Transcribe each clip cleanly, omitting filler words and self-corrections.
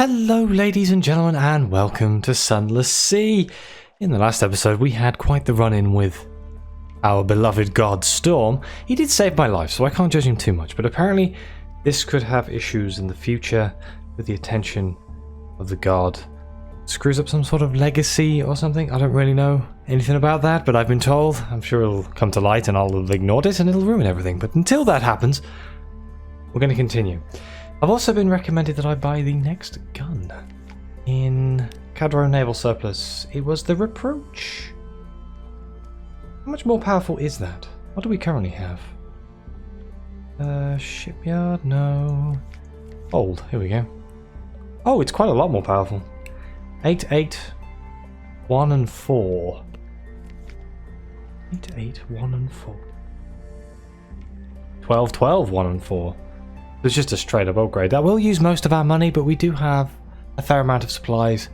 Hello ladies and gentlemen and welcome to Sunless Sea. In the last episode we had quite the run-in with our beloved god Storm. He did save my life so I can't judge him too much, but apparently this could have issues in the future with the attention of the god. Screws up some sort of legacy or something. I don't really know anything about that, but I've been told. I'm sure it'll come to light and I'll ignore it and it'll ruin everything. But until that happens, we're going to continue. I've also been recommended that I buy the next gun in Cadro Naval Surplus. It was the Reproach. How much more powerful is that? What do we currently have? Shipyard? No. Old. Here we go. Oh, it's quite a lot more powerful. 8, 8, 1 and 4. 8, 8, 1 and 4. 12, 12, 1 and 4. It's just a straight up upgrade. That will use most of our money, but we do have a fair amount of supplies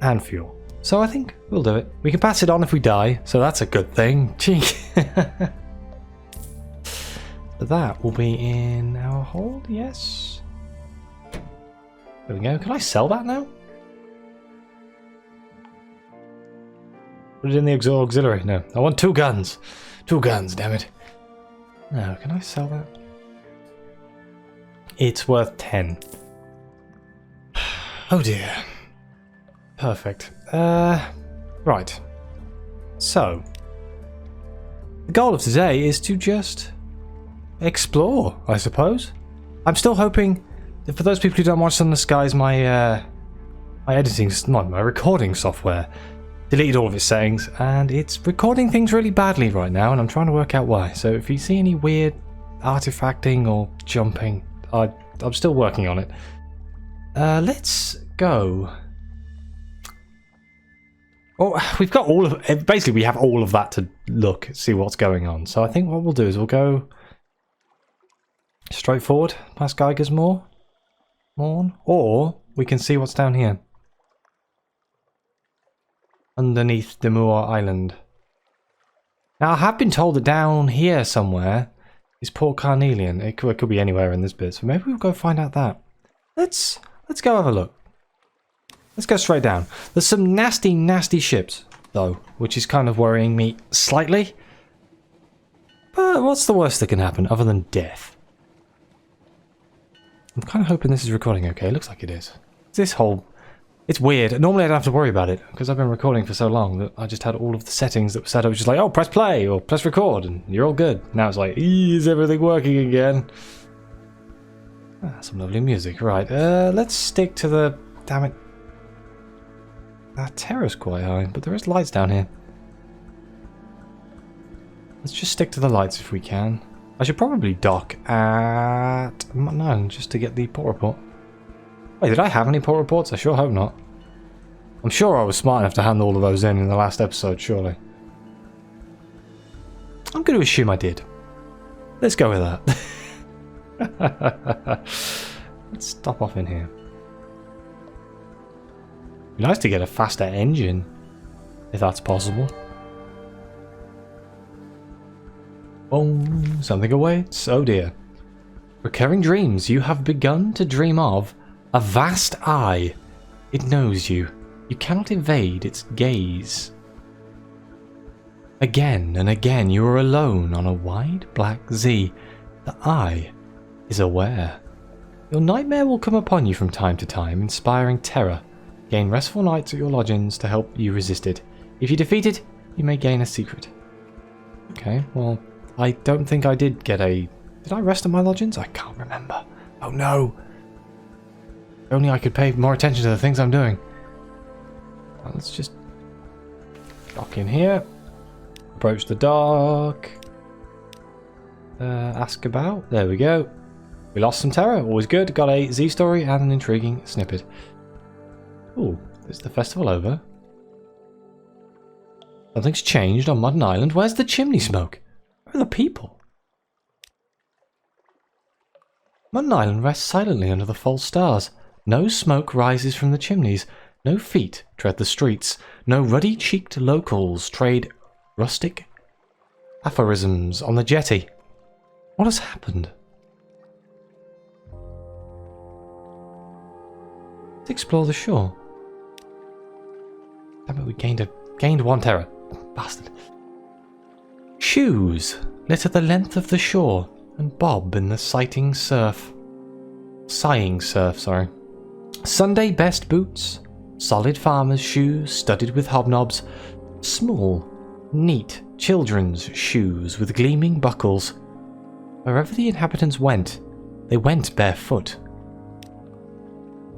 and fuel. So I think we'll do it. We can pass it on if we die, so that's a good thing. Gee. That will be in our hold, yes. There we go. Can I sell that now? Put it in the auxiliary. No, I want 2 guns. 2 guns, damn it. No, can I sell that? It's worth 10. Oh dear. Perfect. Right. So, the goal of today is to just explore, I suppose. I'm still hoping that for those people who don't watch Sunless Skies, my recording software deleted all of its settings, and it's recording things really badly right now, and I'm trying to work out why. So if you see any weird artifacting or jumping, I'm still working on it. Let's go. Oh, we've got all of... Basically, we have all of that to look, see what's going on. So I think what we'll do is we'll go straight forward, past Geiger's Morn, or we can see what's down here. Underneath Mutton Island. Now, I have been told that down here somewhere is Port Carnelian. It could be anywhere in this bit, so maybe we'll go find out that. Let's go have a look. Let's go straight down. There's some nasty, nasty ships, though, which is kind of worrying me slightly. But what's the worst that can happen other than death? I'm kind of hoping this is recording okay. It looks like it is. This whole... It's weird. Normally I don't have to worry about it, because I've been recording for so long that I just had all of the settings that were set up. Just like, oh, press play, or press record, and you're all good. Now it's like, is everything working again? Ah, some lovely music. Right, let's stick to the... Damn it. That terror's quite high, but there is lights down here. Let's just stick to the lights if we can. I should probably dock at Mutton Island just to get the port report. Wait, did I have any port reports? I sure hope not. I'm sure I was smart enough to hand all of those in the last episode, surely. I'm going to assume I did. Let's go with that. Let's stop off in here. Be nice to get a faster engine, if that's possible. Oh, something awaits. Oh dear. Recurring dreams. You have begun to dream of a vast eye. It knows you. You cannot evade its gaze. Again and again you are alone on a wide black sea. The eye is aware. Your nightmare will come upon you from time to time, inspiring terror. Gain restful nights at your lodgings to help you resist it. If you defeat it, you may gain a secret. Okay, well, I don't think I did get a... Did I rest at my lodgings? I can't remember. Oh no! If only I could pay more attention to the things I'm doing. Well, let's just dock in here. Approach the dock. Ask about. There we go. We lost some terror. Always good. Got a Z story and an intriguing snippet. Ooh, is the festival over? Something's changed on Mutton Island. Where's the chimney smoke? Where are the people? Mutton Island rests silently under the false stars. No smoke rises from the chimneys. No feet tread the streets. No ruddy-cheeked locals trade rustic aphorisms on the jetty. What has happened? Let's explore the shore. Damn it, we gained 1 terror. Bastard. Shoes litter the length of the shore and bob in the sighing surf, sorry. Sunday best boots, solid farmer's shoes studded with hobnobs, small, neat children's shoes with gleaming buckles. Wherever the inhabitants went, they went barefoot.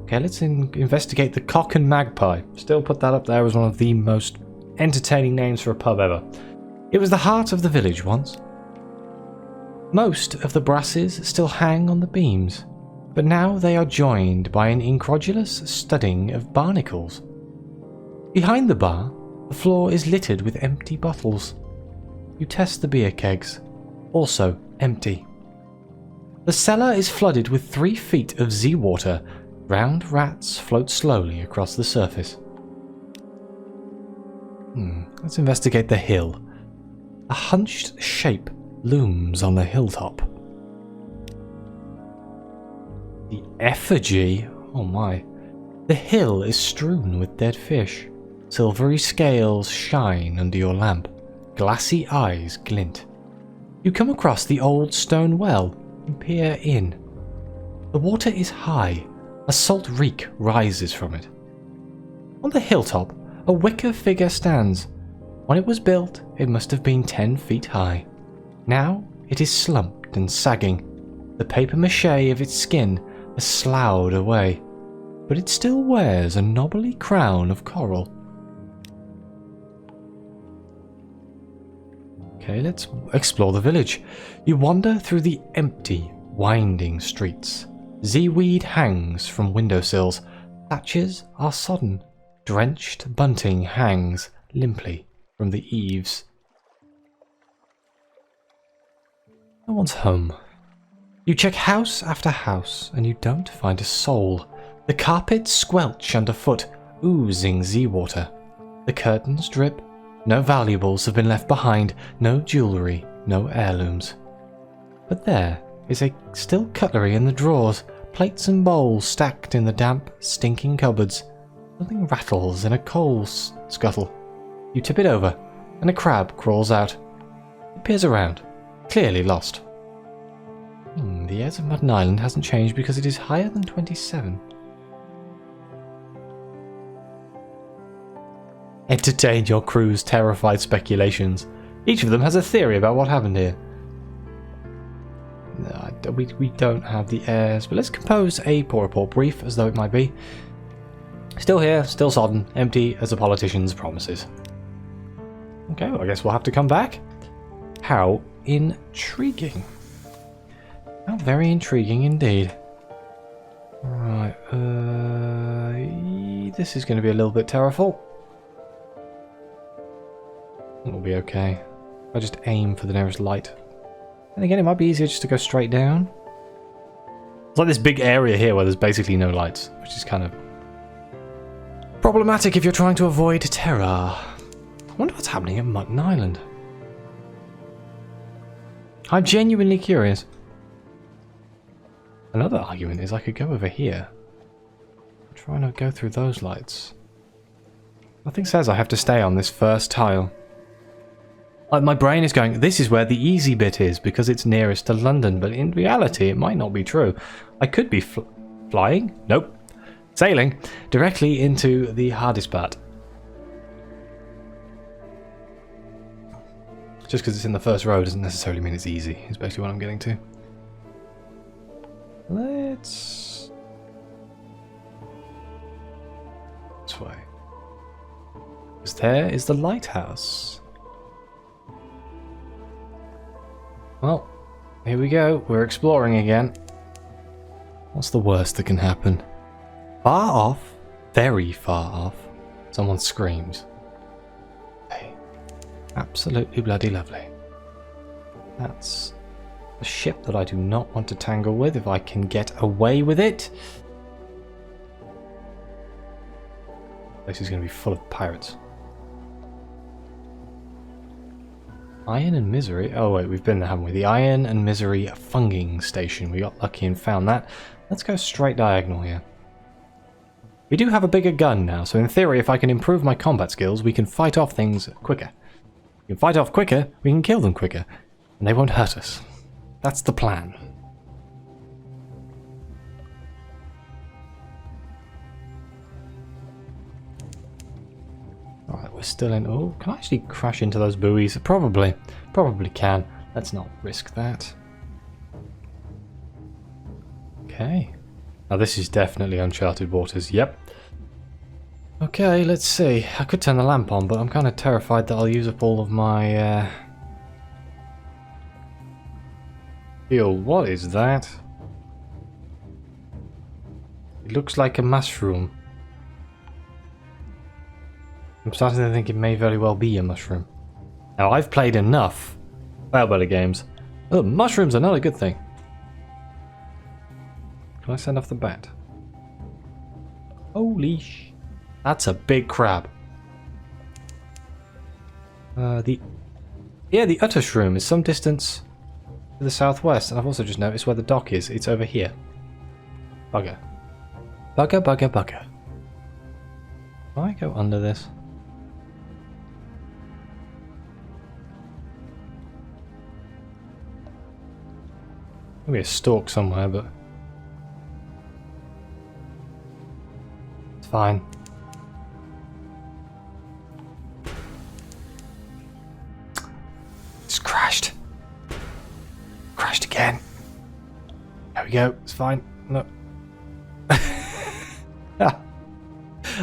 Okay, let's investigate the Cock and Magpie. Still put that up there as one of the most entertaining names for a pub ever. It was the heart of the village once. Most of the brasses still hang on the beams, but now they are joined by an incredulous studding of barnacles. Behind the bar, the floor is littered with empty bottles. You test the beer kegs, also empty. The cellar is flooded with 3 feet of seawater. Round rats float slowly across the surface. Let's investigate the hill. A hunched shape looms on the hilltop. The effigy? Oh my. The hill is strewn with dead fish. Silvery scales shine under your lamp. Glassy eyes glint. You come across the old stone well and peer in. The water is high. A salt reek rises from it. On the hilltop, a wicker figure stands. When it was built, it must have been 10 feet high. Now it is slumped and sagging. The papier-mâché of its skin has sloughed away, but it still wears a knobbly crown of coral. Okay, let's explore the village. You wander through the empty, winding streets. Seaweed hangs from windowsills. Thatches are sodden. Drenched bunting hangs limply from the eaves. No one's home. You check house after house and you don't find a soul. The carpets squelch underfoot, oozing seawater. The curtains drip. No valuables have been left behind. No jewellery, no heirlooms. But there is a still cutlery in the drawers, plates and bowls stacked in the damp, stinking cupboards. Something rattles in a coal scuttle. You tip it over, and a crab crawls out. It peers around, clearly lost. The air of Mutton Island hasn't changed because it is higher than 27. Entertain your crew's terrified speculations. Each of them has a theory about what happened here. We don't have the airs, but let's compose a poor report, brief as though it might be. Still here, still sodden, empty as a politician's promises. Okay, well, I guess we'll have to come back. How intriguing. How very intriguing indeed. Right, this is going to be a little bit terrible. It'll be okay. I'll just aim for the nearest light. And again, it might be easier just to go straight down. It's like this big area here where there's basically no lights, which is kind of problematic if you're trying to avoid terror. I wonder what's happening at Mutton Island. I'm genuinely curious. Another argument is I could go over here. I'm trying to go through those lights. Nothing says I have to stay on this first tile. Like, my brain is going, this is where the easy bit is because it's nearest to London, but in reality it might not be true. I could be flying? Nope. Sailing directly into the hardest part. Just because it's in the first row doesn't necessarily mean it's easy, is basically what I'm getting to. Let's... this way. Because there is the lighthouse. Well, here we go. We're exploring again. What's the worst that can happen? Far off, very far off, someone screams. Hey, absolutely bloody lovely. That's a ship that I do not want to tangle with if I can get away with it. This is going to be full of pirates. Iron and Misery. Oh wait, we've been there, haven't we? The Iron and Misery funging station. We got lucky and found that. Let's go straight diagonal here. We do have a bigger gun now, so in theory, if I can improve my combat skills, we can fight off things quicker. We can fight off quicker, we can kill them quicker, and they won't hurt us. That's the plan. Alright, we're still in... Oh, can I actually crash into those buoys? Probably. Probably can. Let's not risk that. Okay. Now this is definitely uncharted waters. Yep. Okay, let's see. I could turn the lamp on, but I'm kind of terrified that I'll use up all of my... fuel. What is that? It looks like a mushroom. I'm starting to think it may very well be a mushroom. Now, I've played enough Failbetter Games. Oh, mushrooms are not a good thing. Can I send off the bat? Holy sh... That's a big crab. The Uttershroom is some distance to the southwest, and I've also just noticed where the dock is. It's over here. Bugger. Bugger, bugger, bugger. Can I go under this? Maybe a stalk somewhere, but... it's fine. It's crashed. Crashed again. There we go. It's fine. No.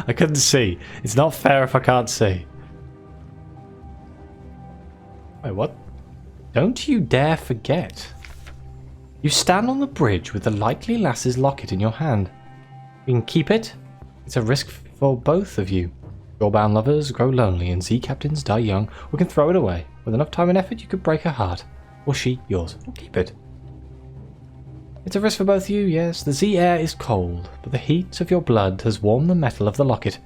I couldn't see. It's not fair if I can't see. Wait, what? Don't you dare forget. You stand on the bridge with the likely lass's locket in your hand. You can keep it. It's a risk for both of you. Shorebound lovers grow lonely and sea captains die young. We can throw it away. With enough time and effort, you could break her heart. Or she, yours. We'll keep it. It's a risk for both of you, yes. The sea air is cold, but the heat of your blood has warmed the metal of the locket.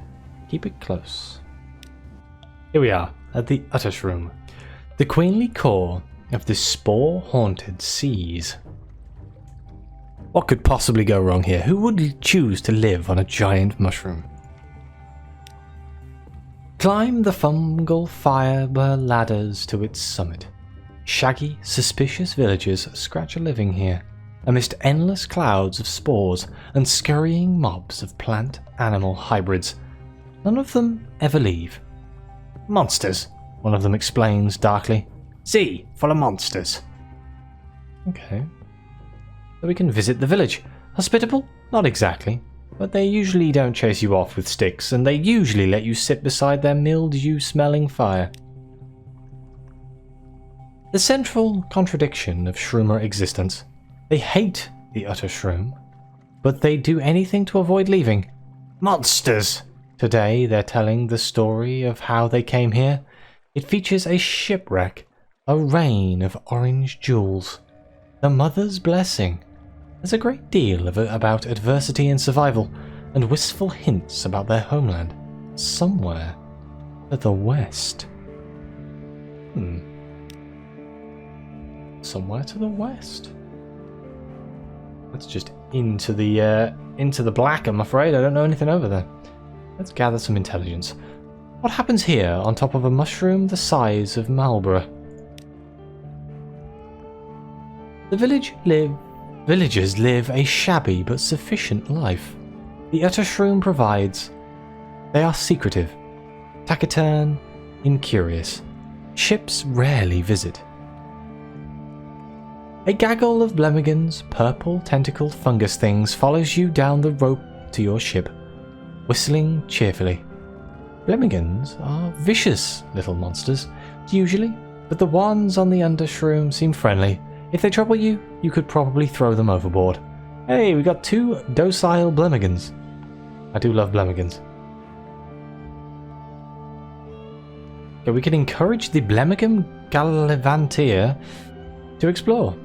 Keep it close. Here we are, at the Uttershroom. The queenly core of the spore-haunted seas. What could possibly go wrong here? Who would choose to live on a giant mushroom? Climb the fungal fibre ladders to its summit. Shaggy, suspicious villagers scratch a living here, amidst endless clouds of spores and scurrying mobs of plant-animal hybrids. None of them ever leave. Monsters, one of them explains darkly. Sea, full of monsters. Okay. So we can visit the village. Hospitable? Not exactly. But they usually don't chase you off with sticks, and they usually let you sit beside their mildew-smelling fire. The central contradiction of Shroomer existence. They hate the Uttershroom, but they do anything to avoid leaving. Monsters! Today they're telling the story of how they came here. It features a shipwreck, a rain of orange jewels, the mother's blessing. There's a great deal about adversity and survival, and wistful hints about their homeland, somewhere to the west. Somewhere to the west. That's just into the black, I'm afraid. I don't know anything over there. Let's gather some intelligence. What happens here on top of a mushroom the size of Marlborough? The villagers live a shabby but sufficient life. The Uttershroom provides. They are secretive, taciturn, incurious. Ships rarely visit. A gaggle of blemigans, purple tentacled fungus things, follows you down the rope to your ship, whistling cheerfully. Blemigans are vicious little monsters, usually, but the ones on the Undershroom seem friendly. If they trouble you, you could probably throw them overboard. Hey, we got 2 docile blemigans. I do love blemigans. Okay, we can encourage the Blemigam Gallivantier to explore.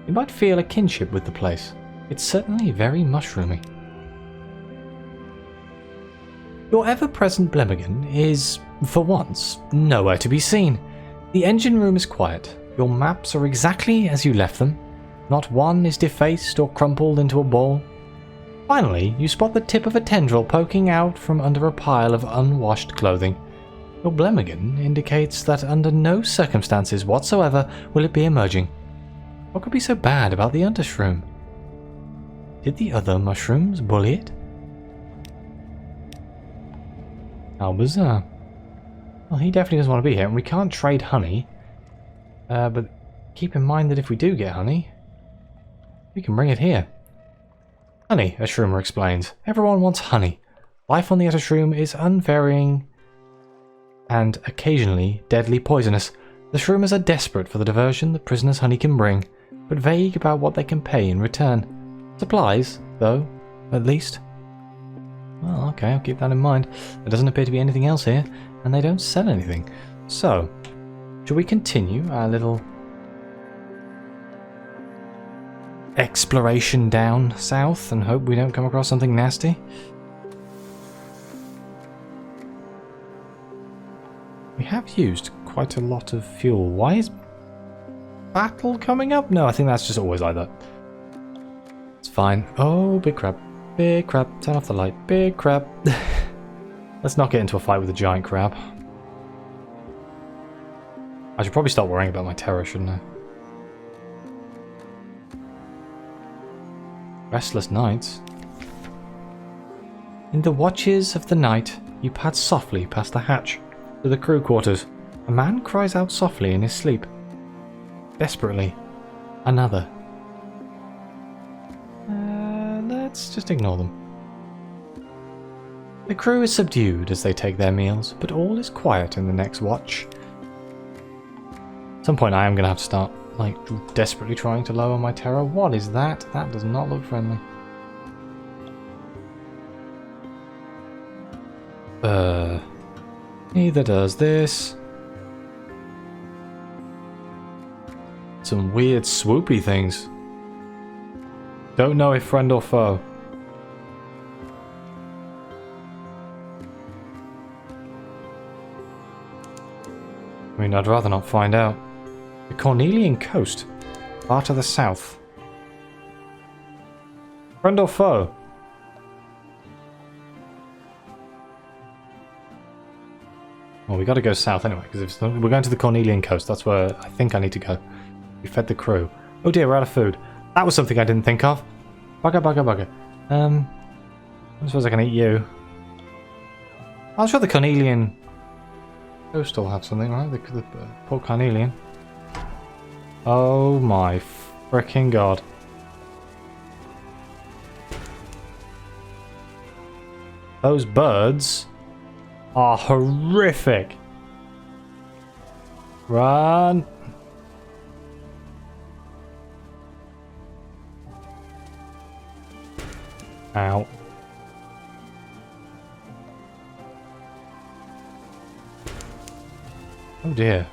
You might feel a kinship with the place. It's certainly very mushroomy. Your ever-present Blemigan is, for once, nowhere to be seen. The engine room is quiet. Your maps are exactly as you left them. Not one is defaced or crumpled into a ball. Finally, you spot the tip of a tendril poking out from under a pile of unwashed clothing. Your Blemmigan indicates that under no circumstances whatsoever will it be emerging. What could be so bad about the Uttershroom? Did the other mushrooms bully it? How bizarre. Well, he definitely doesn't want to be here, and we can't trade honey. But keep in mind that if we do get honey, we can bring it here. Honey, a shroomer explains. Everyone wants honey. Life on the Uttershroom is unvarying and occasionally deadly poisonous. The shroomers are desperate for the diversion the prisoner's honey can bring, but vague about what they can pay in return. Supplies, though, at least. Well, okay, I'll keep that in mind. There doesn't appear to be anything else here, and they don't sell anything. So, shall we continue our little exploration down south and hope we don't come across something nasty? We have used quite a lot of fuel. Why is battle coming up? No, I think that's just always like that. It's fine. Oh, big crab. Big crab. Turn off the light. Big crab. Let's not get into a fight with a giant crab. I should probably start worrying about my terror, shouldn't I? Restless nights. In the watches of the night, you pad softly past the hatch to the crew quarters. A man cries out softly in his sleep. Desperately. Another. Let's just ignore them. The crew is subdued as they take their meals, but all is quiet in the next watch. At some point I am going to have to start, like, desperately trying to lower my terror. What is that? That does not look friendly. Neither does this. Some weird swoopy things. Don't know if friend or foe. I mean, I'd rather not find out. The Carnelian coast, far to the south. Friend or foe? Well, we got to go south anyway, because we're going to the Carnelian coast. That's where I think I need to go. We fed the crew. Oh dear, we're out of food. That was something I didn't think of. Bugger, bugger, bugger. I suppose I can eat you. I'm sure the Carnelian coast will have something, right? The Port Carnelian. Oh my freaking god. Those birds are horrific. Run. Ow. Oh dear.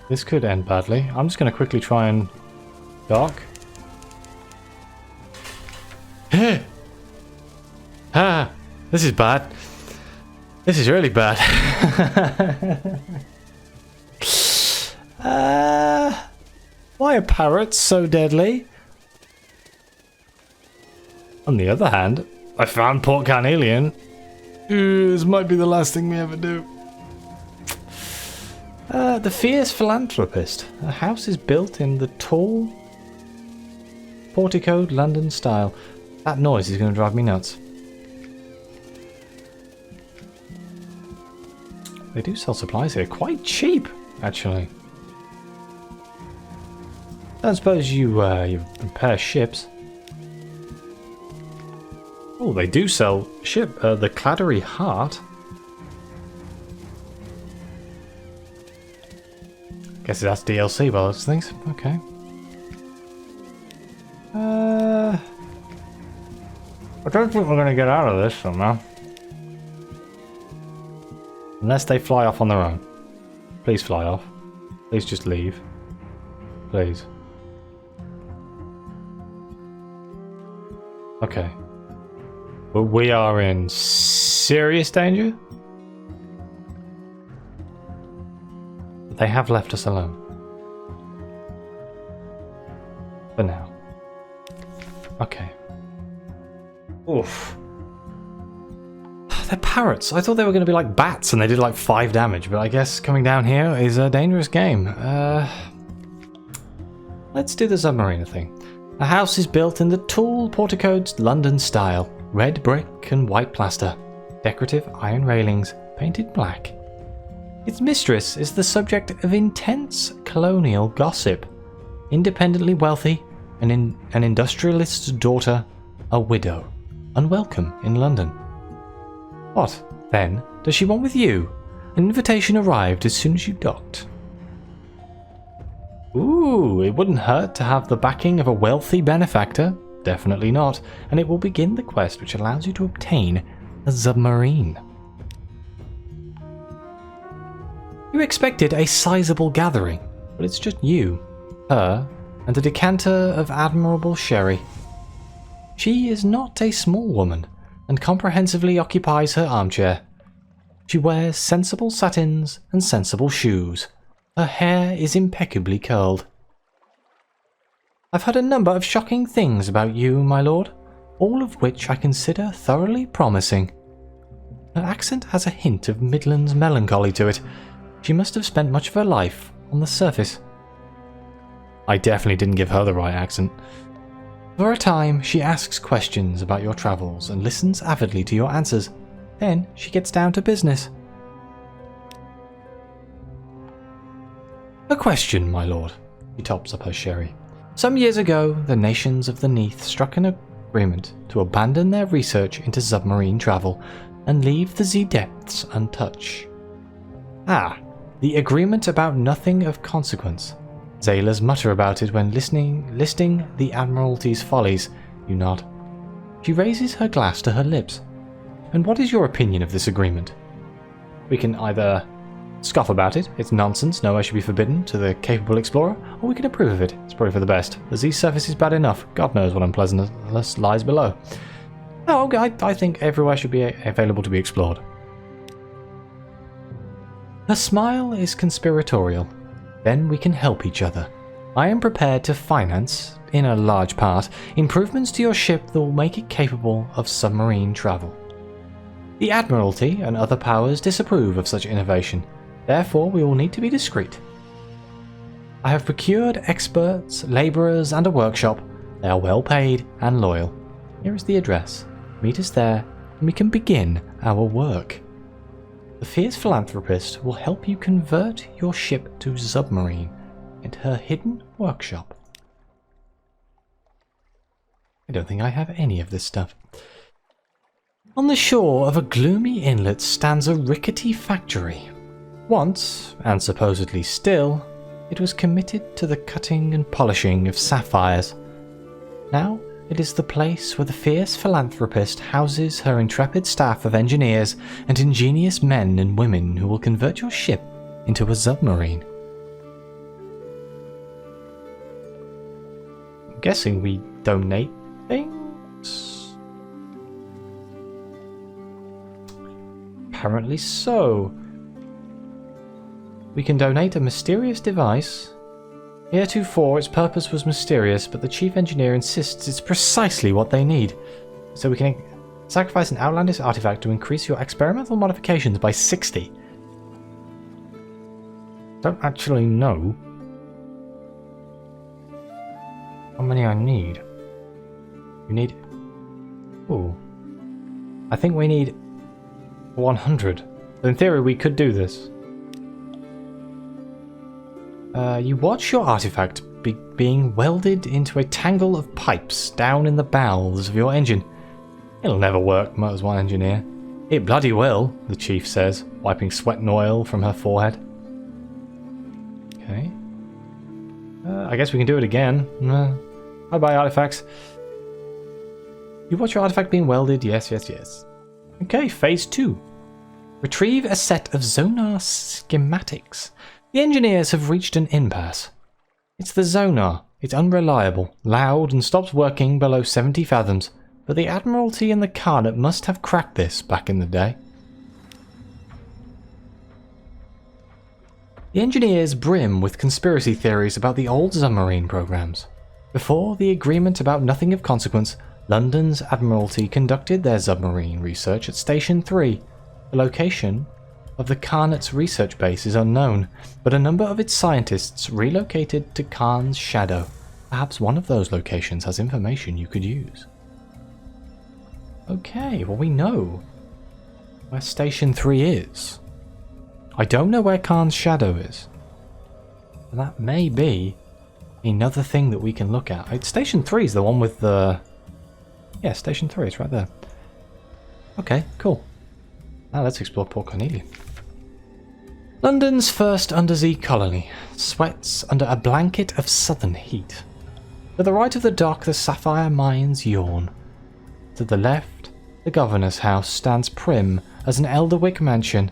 This could end badly. I'm just going to quickly try and dock. Ah, this is bad. This is really bad. Why are parrots so deadly? On the other hand, I found Port Carnelian. This might be the last thing we ever do. The Fierce Philanthropist. A house is built in the tall, porticoed London style. That noise is going to drive me nuts. They do sell supplies here. Quite cheap, actually. Don't suppose you repair ships. Oh, they do sell the Claddery Heart. Guess that's DLC by those things. Okay. I don't think we're going to get out of this somehow. Unless they fly off on their own. Please fly off. Please just leave. Please. Okay. But we are in serious danger? They have left us alone. For now. Okay. Oof. They're parrots. I thought they were going to be like bats and they did like 5 damage, but I guess coming down here is a dangerous game. Let's do the Zubmariner thing. The house is built in the tall porticoed London style. Red brick and white plaster. Decorative iron railings, painted black. Its mistress is the subject of intense colonial gossip. Independently wealthy, an industrialist's daughter, a widow. Unwelcome in London. What, then, does she want with you? An invitation arrived as soon as you docked. Ooh, it wouldn't hurt to have the backing of a wealthy benefactor. Definitely not. And it will begin the quest which allows you to obtain a submarine. You expected a sizable gathering, but it's just you, her, and a decanter of admirable sherry. She is not a small woman, and comprehensively occupies her armchair. She wears sensible satins and sensible shoes. Her hair is impeccably curled. I've heard a number of shocking things about you, my lord, all of which I consider thoroughly promising. Her accent has a hint of Midlands melancholy to it. She must have spent much of her life on the surface. I definitely didn't give her the right accent. For a time, she asks questions about your travels and listens avidly to your answers. Then she gets down to business. A question, my lord. She tops up her sherry. Some years ago, the nations of the Neath struck an agreement to abandon their research into submarine travel and leave the Z depths untouched. Ah, the agreement about nothing of consequence. Sailors mutter about it when listing the Admiralty's follies. You nod. She raises her glass to her lips. And what is your opinion of this agreement? We can either scoff about it, it's nonsense, nowhere should be forbidden to the capable explorer, or we can approve of it, it's probably for the best. The Z surface is bad enough, God knows what unpleasantness lies below. Oh, I think everywhere should be available to be explored. Her smile is conspiratorial. Then we can help each other. I am prepared to finance, in a large part, improvements to your ship that will make it capable of submarine travel. The Admiralty and other powers disapprove of such innovation. Therefore, we will need to be discreet. I have procured experts, labourers, and a workshop. They are well paid and loyal. Here is the address. Meet us there, and we can begin our work. The fierce philanthropist will help you convert your ship to submarine into her hidden workshop. I don't think I have any of this stuff. On the shore of a gloomy inlet stands a rickety factory. Once, and supposedly still, it was committed to the cutting and polishing of sapphires. Now, it is the place where the fierce philanthropist houses her intrepid staff of engineers and ingenious men and women who will convert your ship into a submarine. I'm guessing we donate things? Apparently so. We can donate a mysterious device. Heretofore, its purpose was mysterious, but the chief engineer insists it's precisely what they need. So we can sacrifice an outlandish artifact to increase your experimental modifications by 60. Don't actually know how many I need. We need... Ooh. I think we need 100. In theory, we could do this. You watch your artifact being welded into a tangle of pipes down in the bowels of your engine. It'll never work, mutters one engineer. It bloody will, the chief says, wiping sweat and oil from her forehead. Okay. I guess we can do it again. Bye-bye, artifacts. You watch your artifact being welded, yes. Okay, phase 2. Retrieve a set of sonar schematics. The engineers have reached an impasse. It's the sonar. It's unreliable, loud, and stops working below 70 fathoms. But the Admiralty and the Carnet must have cracked this back in the day. The engineers brim with conspiracy theories about the old submarine programs. Before the agreement about nothing of consequence, London's Admiralty conducted their submarine research at Station 3. The location of the Carnets research base is unknown, but a number of its scientists relocated to Khan's shadow. Perhaps one of those locations has information you could use. Okay, well we know where Station 3 is. I don't know where Khan's shadow is. That may be another thing that we can look at. Station 3 is the one with the... Yeah, Station 3, it's right there. Okay, cool. Now let's explore Port Carnelian. London's first undersea colony sweats under a blanket of southern heat. To the right of the dock, the sapphire mines yawn. To the left, the governor's house stands prim as an Elderwick mansion.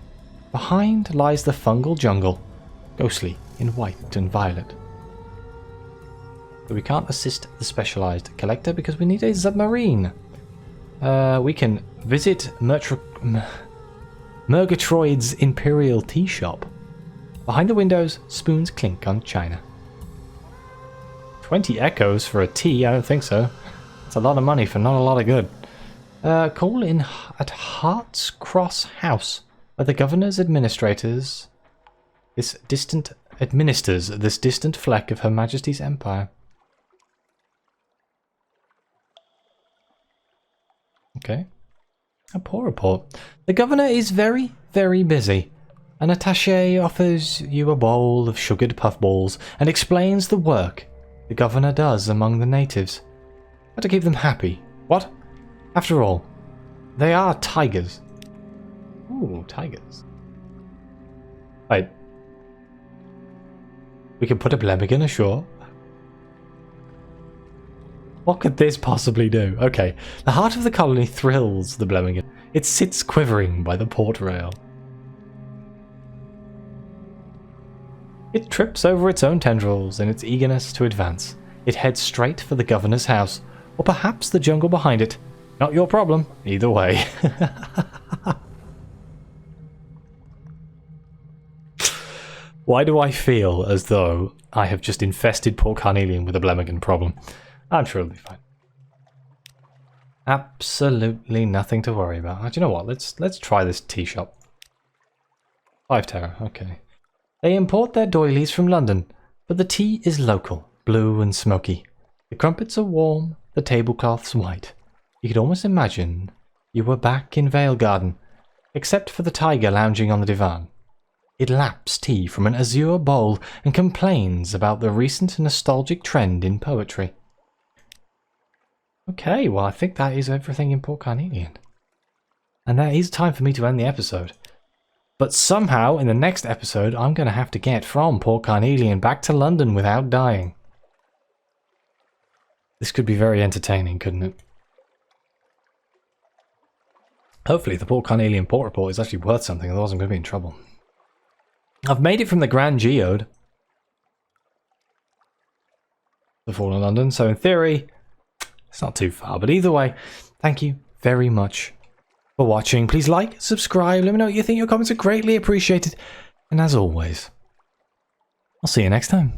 Behind lies the fungal jungle, ghostly in white and violet. But we can't assist the specialized collector because we need a submarine. We can visit Murgatroyd's Imperial Tea Shop. Behind the windows, spoons clink on china. 20 echoes for a tea? I don't think so. That's a lot of money for not a lot of good. Call in at Hart's Cross House, where the governor's administers this distant fleck of Her Majesty's empire. Okay. A poor report. The governor is very, very busy. An attaché offers you a bowl of sugared puffballs and explains the work the governor does among the natives. How to keep them happy. What? After all, they are tigers. Ooh, tigers. Wait. We can put a ptarmigan ashore. What could this possibly do? Okay. The heart of the colony thrills the ptarmigan. It sits quivering by the port rail. It trips over its own tendrils in its eagerness to advance. It heads straight for the governor's house, or perhaps the jungle behind it. Not your problem, either way. Why do I feel as though I have just infested Port Carnelian with a ptarmigan problem? I'm sure it'll be fine. Absolutely nothing to worry about. Do you know what? Let's try this tea shop. 5 terror, okay. They import their doilies from London, but the tea is local, blue and smoky. The crumpets are warm, the tablecloths white. You could almost imagine you were back in Vale Garden, except for the tiger lounging on the divan. It laps tea from an azure bowl and complains about the recent nostalgic trend in poetry. Okay, well I think that is everything in Port Carnelian. And that is time for me to end the episode. But somehow, in the next episode, I'm going to have to get from Port Carnelian back to London without dying. This could be very entertaining, couldn't it? Hopefully the Port Carnelian port report is actually worth something, otherwise I'm going to be in trouble. I've made it from the Grand Geode. The Fallen London, so in theory, it's not too far. But either way, thank you very much for watching. Please like, subscribe, let me know what you think. Your comments are greatly appreciated. And as always, I'll see you next time.